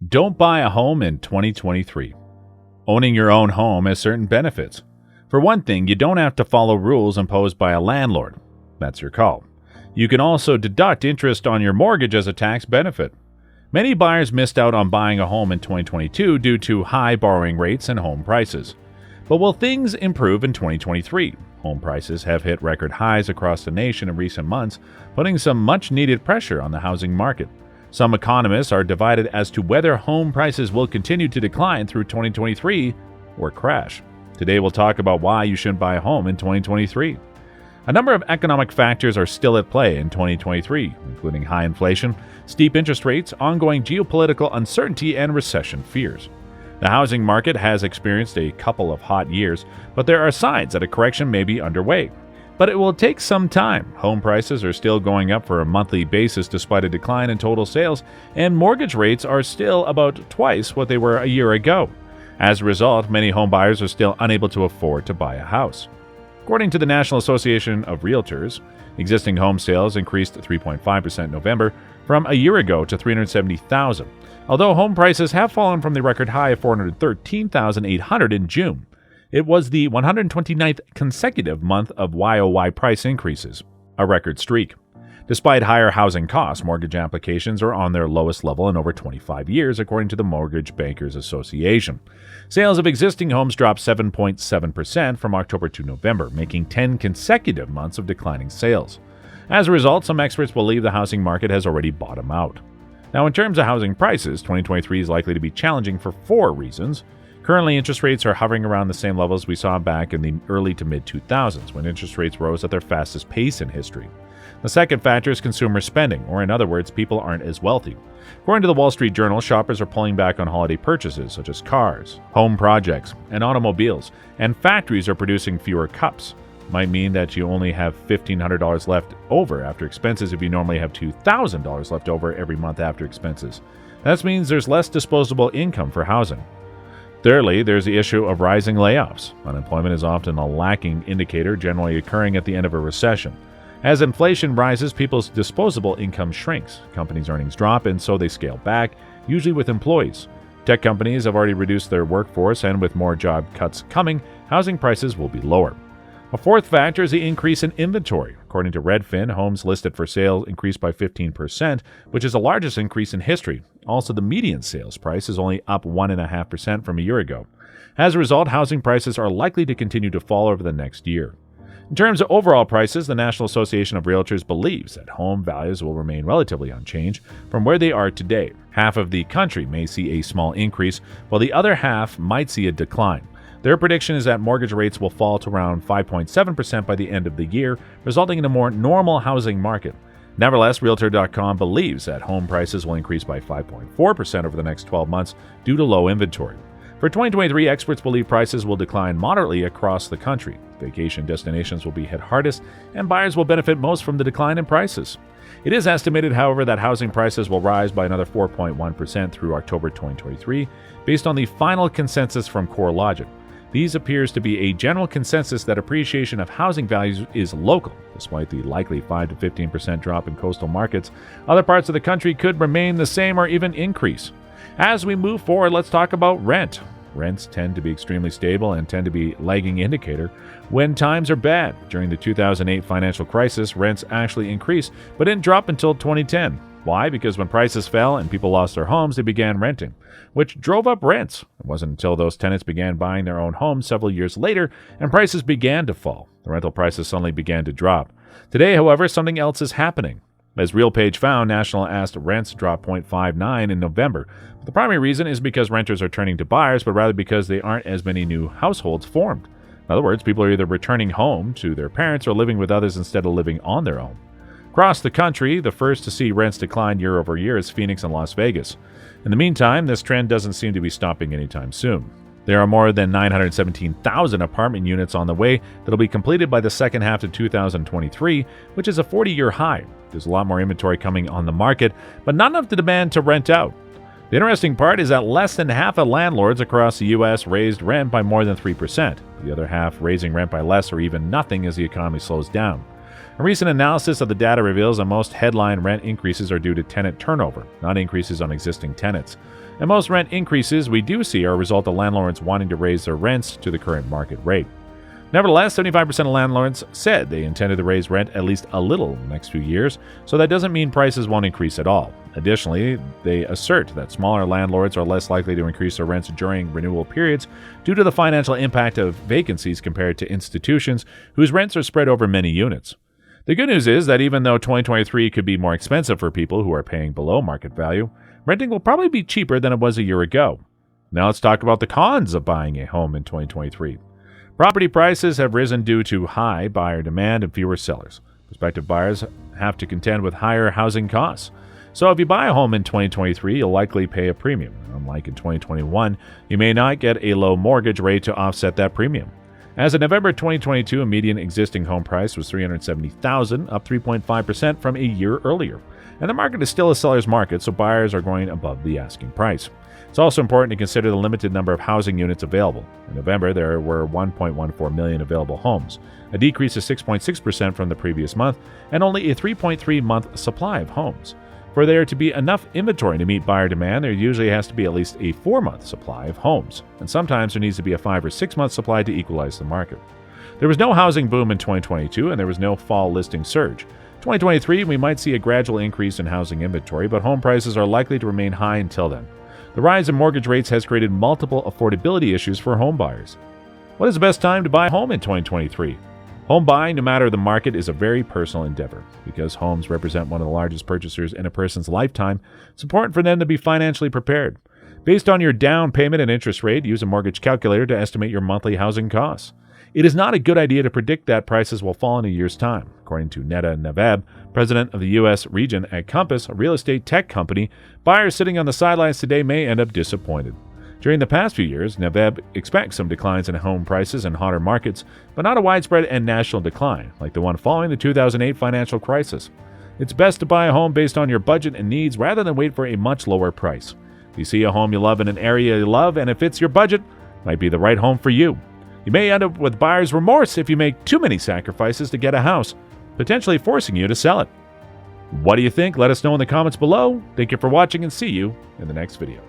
Don't buy a home in 2023. Owning your own home has certain benefits. For one thing, you don't have to follow rules imposed by a landlord. That's your call. You can also deduct interest on your mortgage as a tax benefit. Many buyers missed out on buying a home in 2022 due to high borrowing rates and home prices. But will things improve in 2023? Home prices have hit record highs across the nation in recent months, putting some much-needed pressure on the housing market. Some economists are divided as to whether home prices will continue to decline through 2023 or crash. Today we'll talk about why you shouldn't buy a home in 2023. A number of economic factors are still at play in 2023, including high inflation, steep interest rates, ongoing geopolitical uncertainty, and recession fears. The housing market has experienced a couple of hot years, but there are signs that a correction may be underway. But it will take some time. Home prices are still going up for a monthly basis despite a decline in total sales, and mortgage rates are still about twice what they were a year ago. As a result, many home buyers are still unable to afford to buy a house. According to the National Association of Realtors, existing home sales increased 3.5% in November from a year ago to 370,000, although home prices have fallen from the record high of 413,800 in June. It was the 129th consecutive month of YOY price increases, a record streak. Despite higher housing costs, mortgage applications are on their lowest level in over 25 years, according to the Mortgage Bankers Association. Sales of existing homes dropped 7.7% from October to November, making 10 consecutive months of declining sales. As a result, some experts believe the housing market has already bottomed out. Now, in terms of housing prices, 2023 is likely to be challenging for 4 reasons. Currently, interest rates are hovering around the same levels we saw back in the early to mid-2000s, when interest rates rose at their fastest pace in history. The second factor is consumer spending, or in other words, people aren't as wealthy. According to the Wall Street Journal, shoppers are pulling back on holiday purchases such as cars, home projects, and automobiles, and factories are producing fewer cups. Might mean that you only have $1,500 left over after expenses if you normally have $2,000 left over every month after expenses. That means there's less disposable income for housing. Thirdly, there's the issue of rising layoffs. Unemployment is often a lagging indicator, generally occurring at the end of a recession. As inflation rises, people's disposable income shrinks. Companies' earnings drop, and so they scale back, usually with employees. Tech companies have already reduced their workforce, and with more job cuts coming, housing prices will be lower. A fourth factor is the increase in inventory. According to Redfin, homes listed for sale increased by 15%, which is the largest increase in history. Also, the median sales price is only up 1.5% from a year ago. As a result, housing prices are likely to continue to fall over the next year. In terms of overall prices, the National Association of Realtors believes that home values will remain relatively unchanged from where they are today. Half of the country may see a small increase, while the other half might see a decline. Their prediction is that mortgage rates will fall to around 5.7% by the end of the year, resulting in a more normal housing market. Nevertheless, Realtor.com believes that home prices will increase by 5.4% over the next 12 months due to low inventory. For 2023, experts believe prices will decline moderately across the country. Vacation destinations will be hit hardest, and buyers will benefit most from the decline in prices. It is estimated, however, that housing prices will rise by another 4.1% through October 2023, based on the final consensus from CoreLogic. These appears to be a general consensus that appreciation of housing values is local. Despite the likely 5 to 15% drop in coastal markets, other parts of the country could remain the same or even increase. As we move forward, let's talk about rent. Rents tend to be extremely stable and tend to be a lagging indicator when times are bad. During the 2008 financial crisis, rents actually increased, but didn't drop until 2010. Why? Because when prices fell and people lost their homes, they began renting, which drove up rents. It wasn't until those tenants began buying their own homes several years later and prices began to fall. The rental prices suddenly began to drop. Today, however, something else is happening. As RealPage found, national asked rents dropped 0.59 in November. But the primary reason is because renters are turning to buyers, but rather because there aren't as many new households formed. In other words, people are either returning home to their parents or living with others instead of living on their own. Across the country, the first to see rents decline year over year is Phoenix and Las Vegas. In the meantime, this trend doesn't seem to be stopping anytime soon. There are more than 917,000 apartment units on the way that will be completed by the second half of 2023, which is a 40-year high. There's a lot more inventory coming on the market, but not enough to demand to rent out. The interesting part is that less than half of landlords across the U.S. raised rent by more than 3%. The other half raising rent by less or even nothing as the economy slows down. A recent analysis of the data reveals that most headline rent increases are due to tenant turnover, not increases on existing tenants. And most rent increases we do see are a result of landlords wanting to raise their rents to the current market rate. Nevertheless, 75% of landlords said they intended to raise rent at least a little in the next few years, so that doesn't mean prices won't increase at all. Additionally, they assert that smaller landlords are less likely to increase their rents during renewal periods due to the financial impact of vacancies compared to institutions whose rents are spread over many units. The good news is that even though 2023 could be more expensive for people who are paying below market value, renting will probably be cheaper than it was a year ago. Now let's talk about the cons of buying a home in 2023. Property prices have risen due to high buyer demand and fewer sellers. Prospective buyers have to contend with higher housing costs. So if you buy a home in 2023, you'll likely pay a premium. Unlike in 2021, you may not get a low mortgage rate to offset that premium. As of November 2022, a median existing home price was $370,000, up 3.5% from a year earlier. And the market is still a seller's market, so buyers are going above the asking price. It's also important to consider the limited number of housing units available. In November, there were 1.14 million available homes, a decrease of 6.6% from the previous month, and only a 3.3-month supply of homes. For there to be enough inventory to meet buyer demand, there usually has to be at least a 4-month supply of homes, and sometimes there needs to be a 5 or 6-month supply to equalize the market. There was no housing boom in 2022, and there was no fall listing surge. 2023, we might see a gradual increase in housing inventory, but home prices are likely to remain high until then. The rise in mortgage rates has created multiple affordability issues for home buyers. What is the best time to buy a home in 2023? Home buying, no matter the market, is a very personal endeavor. Because homes represent one of the largest purchasers in a person's lifetime, it's important for them to be financially prepared. Based on your down payment and interest rate, use a mortgage calculator to estimate your monthly housing costs. It is not a good idea to predict that prices will fall in a year's time. According to Neda Naveb, president of the U.S. region at Compass, a real estate tech company, buyers sitting on the sidelines today may end up disappointed. During the past few years, Naveb expects some declines in home prices in hotter markets, but not a widespread and national decline, like the one following the 2008 financial crisis. It's best to buy a home based on your budget and needs rather than wait for a much lower price. If you see a home you love in an area you love and it fits your budget, it might be the right home for you. You may end up with buyer's remorse if you make too many sacrifices to get a house, potentially forcing you to sell it. What do you think? Let us know in the comments below. Thank you for watching and see you in the next video.